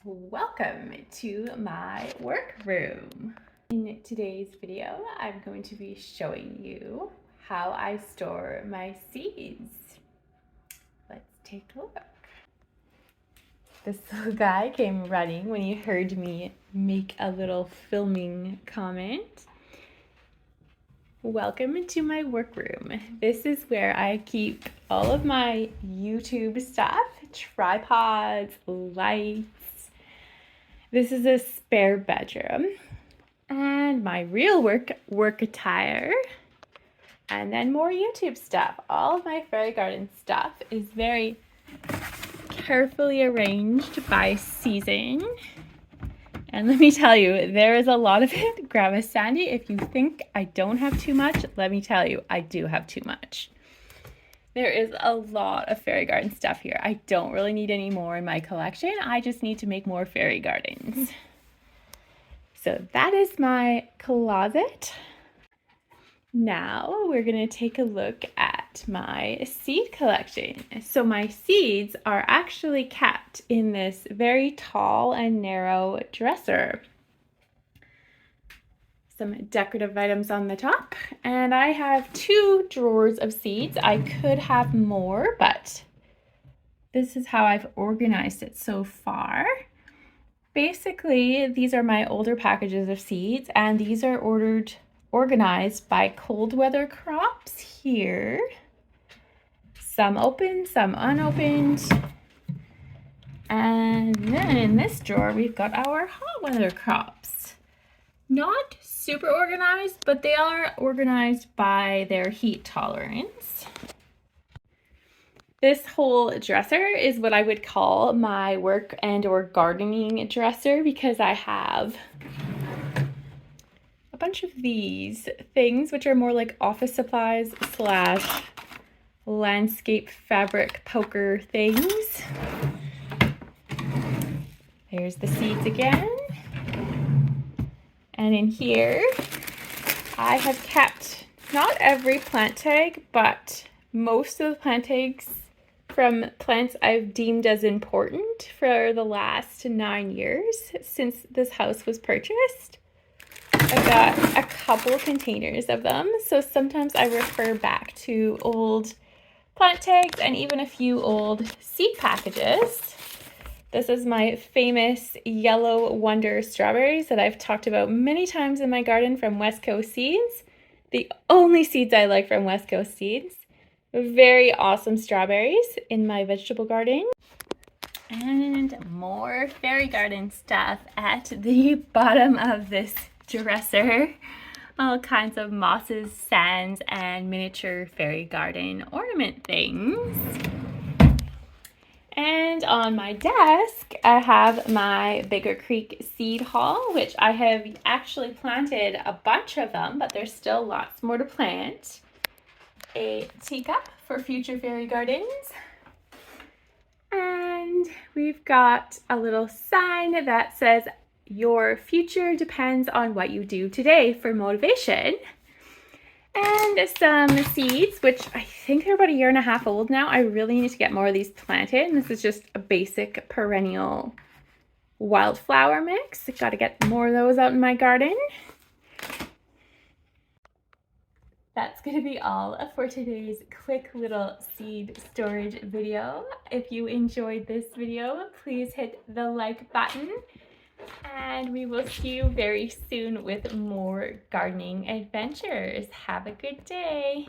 Welcome to my workroom. In today's video, I'm going to be showing you how I store my seeds. Let's take a look. This little guy came running when he heard me make a little filming comment. Welcome to my workroom. This is where I keep all of my YouTube stuff, tripods, lights. This is a spare bedroom and my real work attire, and then more YouTube stuff. All of my fairy garden stuff is very carefully arranged by season. And let me tell you, there is a lot of it. Grandma Sandy, if you think I don't have too much, let me tell you, I do have too much. There is a lot of fairy garden stuff here. I don't really need any more in my collection. I just need to make more fairy gardens. So that is my closet. Now we're going to take a look at my seed collection. So my seeds are actually kept in this very tall and narrow dresser. Some decorative items on the top, and I have 2 drawers of seeds. I could have more, but this is how I've organized it so far. Basically, these are my older packages of seeds, and these are organized by cold weather crops here. Some open, some unopened. And then in this drawer, we've got our hot weather crops. Not super organized, but they are organized by their heat tolerance. This whole dresser is what I would call my work and or gardening dresser, because I have a bunch of these things which are more like office supplies slash landscape fabric poker things. There's the seeds again. And in here, I have kept not every plant tag, but most of the plant tags from plants I've deemed as important for the last 9 years since this house was purchased. I've got a couple containers of them, so sometimes I refer back to old plant tags and even a few old seed packages. This is my famous Yellow Wonder strawberries that I've talked about many times in my garden from West Coast Seeds. The only seeds I like from West Coast Seeds. Very awesome strawberries in my vegetable garden. And more fairy garden stuff at the bottom of this dresser. All kinds of mosses, sands, and miniature fairy garden ornament things. And on my desk, I have my Bigger Creek seed haul, which I have actually planted a bunch of them, but there's still lots more to plant. A teacup for future fairy gardens. And we've got a little sign that says, "Your future depends on what you do today," for motivation. And some seeds, which I think they're about 1.5 years old now. I really need to get more of these planted. And this is just a basic perennial wildflower mix. I've got to get more of those out in my garden. That's going to be all for today's quick little seed storage video. If you enjoyed this video, please hit the like button. And we will see you very soon with more gardening adventures. Have a good day.